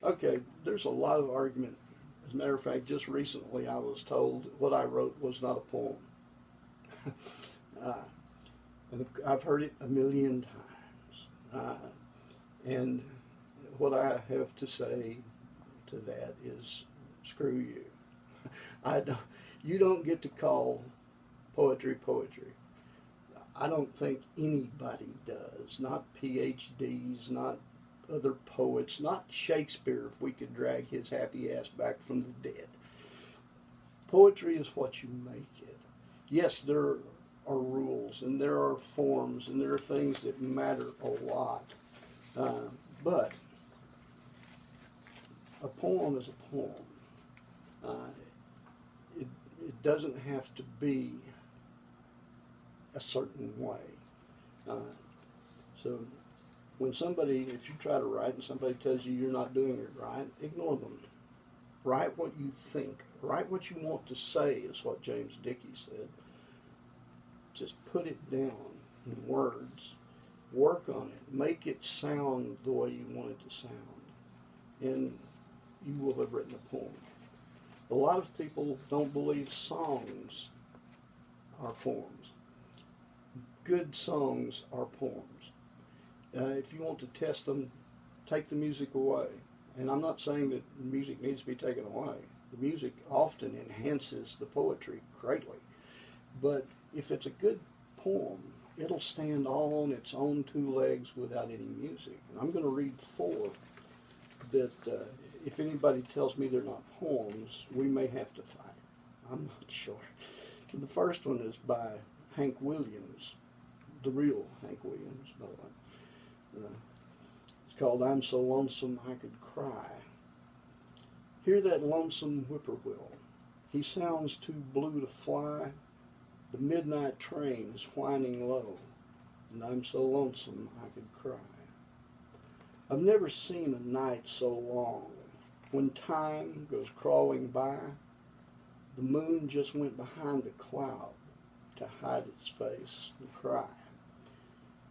Okay, there's a lot of argument. As a matter of fact, just recently I was told what I wrote was not a poem. uh, and I've heard it a million times. And what I have to say to that is, screw you. I don't, you don't get to call poetry poetry. I don't think anybody does. Not PhDs, not other poets, not Shakespeare, if we could drag his happy ass back from the dead. Poetry is what you make it. Yes, there are rules and there are forms and there are things that matter a lot. But a poem is a poem. It doesn't have to be a certain way. So when somebody, if you try to write and somebody tells you you're not doing it right, ignore them. Write what you think. Write what you want to say is what James Dickey said. Just put it down in words. Work on it. Make it sound the way you want it to sound. And you will have written a poem. A lot of people don't believe songs are poems. Good songs are poems. If you want to test them, take the music away. And I'm not saying that music needs to be taken away. The music often enhances the poetry greatly. But if it's a good poem, it'll stand all on its own two legs without any music. And I'm going to read four that if anybody tells me they're not poems, we may have to fight. I'm not sure. The first one is by Hank Williams, the real Hank Williams, by the way. It's called I'm So Lonesome I Could Cry. Hear that lonesome whippoorwill. He sounds too blue to fly. The midnight train is whining low, and I'm so lonesome I could cry. I've never seen a night so long. When time goes crawling by, the moon just went behind a cloud to hide its face and cry.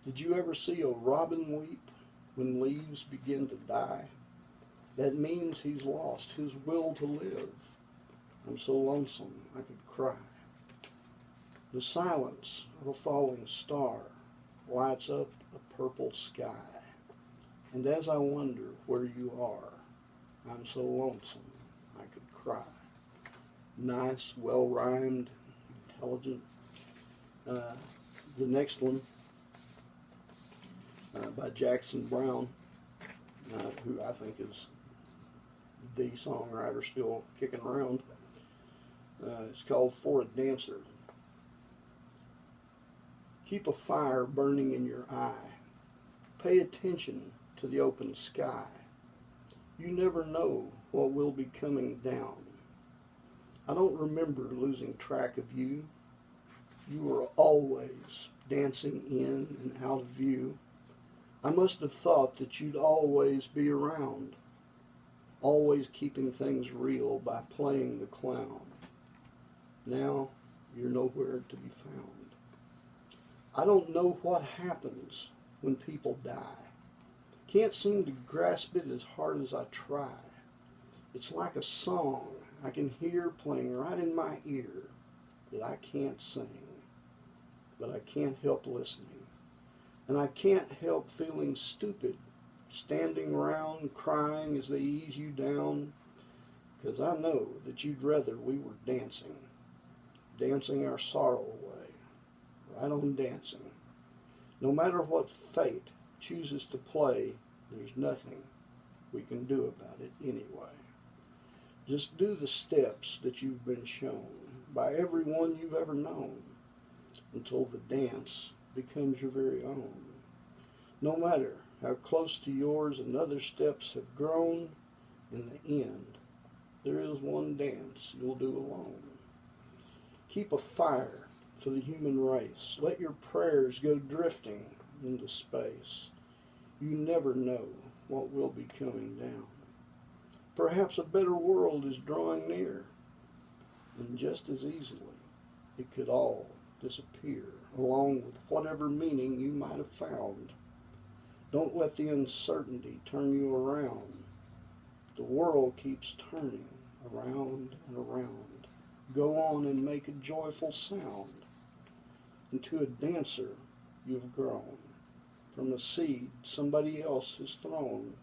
Did you ever see a robin weep when leaves begin to die? That means he's lost his will to live. I'm so lonesome I could cry. The silence of a falling star lights up a purple sky. And as I wonder where you are, I'm so lonesome I could cry. Nice, well-rhymed, intelligent. The next one by Jackson Browne, who I think is the songwriter still kicking around. It's called For a Dancer. Keep a fire burning in your eye. Pay attention to the open sky. You never know what will be coming down. I don't remember losing track of you. You were always dancing in and out of view. I must have thought that you'd always be around, always keeping things real by playing the clown. Now you're nowhere to be found. I don't know what happens when people die. Can't seem to grasp it as hard as I try. It's like a song I can hear playing right in my ear that I can't sing, but I can't help listening. And I can't help feeling stupid, standing around crying as they ease you down, because I know that you'd rather we were dancing our sorrow away, right on dancing. No matter what fate chooses to play, there's nothing we can do about it anyway. Just do the steps that you've been shown by everyone you've ever known until the dance becomes your very own. No matter how close to yours another steps have grown, in the end, there is one dance you'll do alone. Keep a fire for the human race. Let your prayers go drifting into space. You never know what will be coming down. Perhaps a better world is drawing near, and just as easily it could all disappear, along with whatever meaning you might have found. Don't let the uncertainty turn you around. world keeps turning around and around. Go on and make a joyful sound. Into a dancer you've grown. From a seed somebody else has thrown.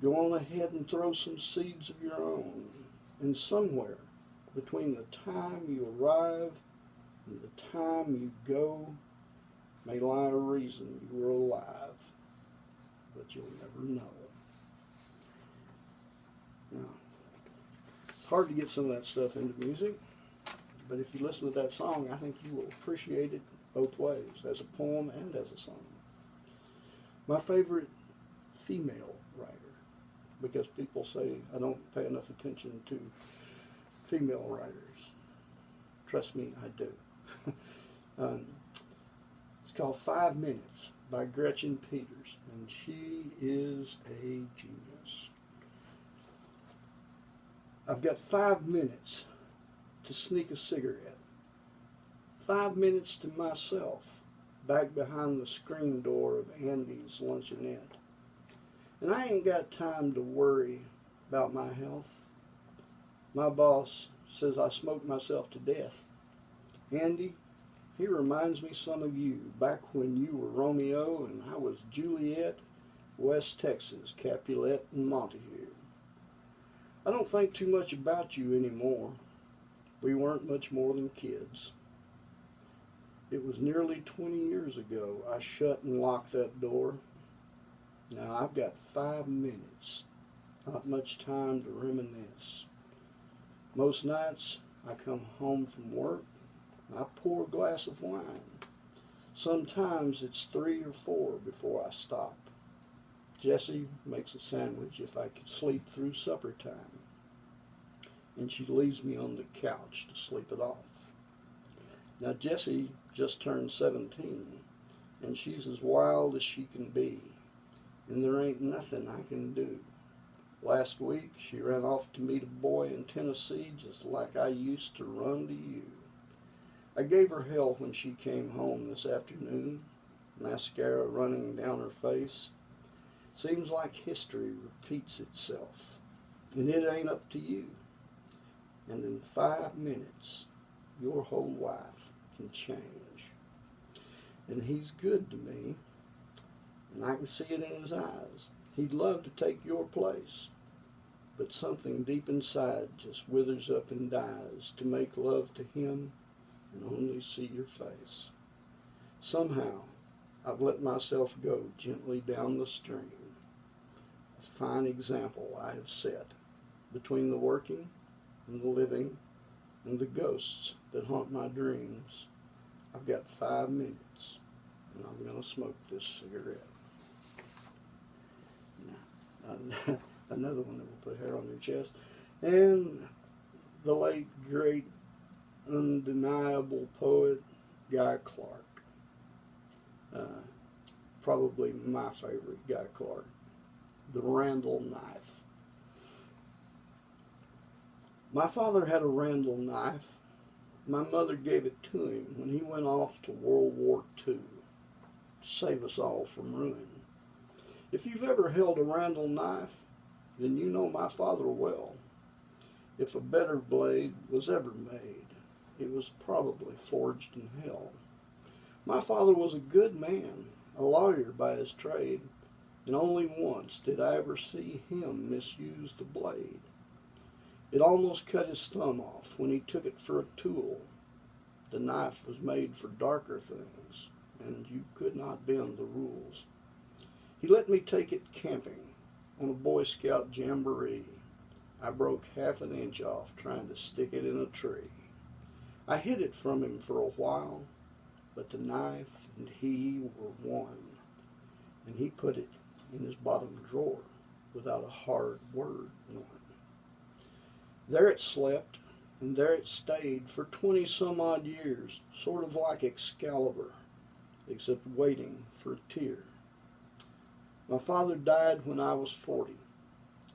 Go on ahead and throw some seeds of your own. And somewhere between the time you arrive and the time you go may lie a reason you were alive, but you'll never know. Now, it's hard to get some of that stuff into music, but if you listen to that song, I think you will appreciate it both ways, as a poem and as a song. My favorite female writer, because people say I don't pay enough attention to female writers. Trust me, I do. It's called 5 Minutes by Gretchen Peters, and she is a genius. I've got 5 minutes to sneak a cigarette. 5 minutes to myself, back behind the screen door of Andy's luncheonette. And I ain't got time to worry about my health. My boss says I smoke myself to death. Andy, he reminds me some of you, back when you were Romeo and I was Juliet, West Texas, Capulet, and Montague. I don't think too much about you anymore. We weren't much more than kids. It was nearly 20 years ago I shut and locked that door. Now I've got 5 minutes, not much time to reminisce. Most nights I come home from work, I pour a glass of wine. Sometimes it's 3 or 4 before I stop. Jessie makes a sandwich if I could sleep through supper time, and she leaves me on the couch to sleep it off. Now Jessie just turned 17, and she's as wild as she can be, and there ain't nothing I can do. Last week she ran off to meet a boy in Tennessee just like I used to run to you. I gave her hell when she came home this afternoon, mascara running down her face. Seems like history repeats itself, and it ain't up to you. And in 5 minutes, your whole life can change. And he's good to me, and I can see it in his eyes. He'd love to take your place, but something deep inside just withers up and dies to make love to him and only see your face. Somehow, I've let myself go gently down the stream. A fine example I have set between the working and the living and the ghosts that haunt my dreams. I've got 5 minutes, and I'm going to smoke this cigarette. Now, another one that will put hair on your chest. And the late, great, undeniable poet, Guy Clark. Probably my favorite Guy Clark. The Randall Knife. My father had a Randall knife. My mother gave it to him when he went off to World War II to save us all from ruin. If you've ever held a Randall knife, then you know my father well. If a better blade was ever made, it was probably forged in hell. My father was a good man, a lawyer by his trade, and only once did I ever see him misuse the blade. It almost cut his thumb off when he took it for a tool. The knife was made for darker things, and you could not bend the rules. He let me take it camping on a Boy Scout jamboree. I broke half an inch off trying to stick it in a tree. I hid it from him for a while, but the knife and he were one, and he put it in his bottom drawer without a hard word one. There it slept, and there it stayed for 20 some odd years, sort of like Excalibur, except waiting for a tear. My father died when I was 40,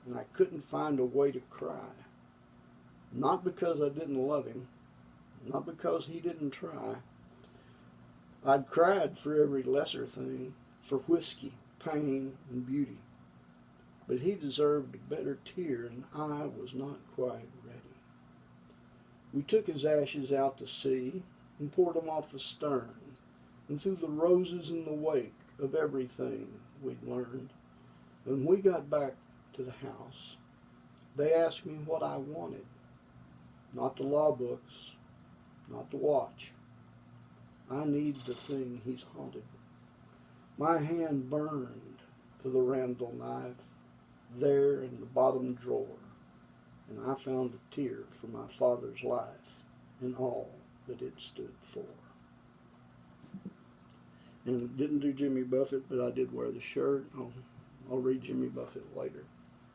and I couldn't find a way to cry. Not because I didn't love him, not because he didn't try. I'd cried for every lesser thing, for whiskey, pain, and beauty. but he deserved a better tear, and I was not quite ready. We took his ashes out to sea and poured them off the stern, and threw the roses in the wake of everything we'd learned. When we got back to the house, they asked me what I wanted. Not the law books, not the watch. I need the thing he's haunted. My hand burned for the Randall knife there in the bottom drawer, and I found a tear for my father's life and all that it stood for. And didn't do Jimmy Buffett, but I did wear the shirt. I'll read Jimmy Buffett later.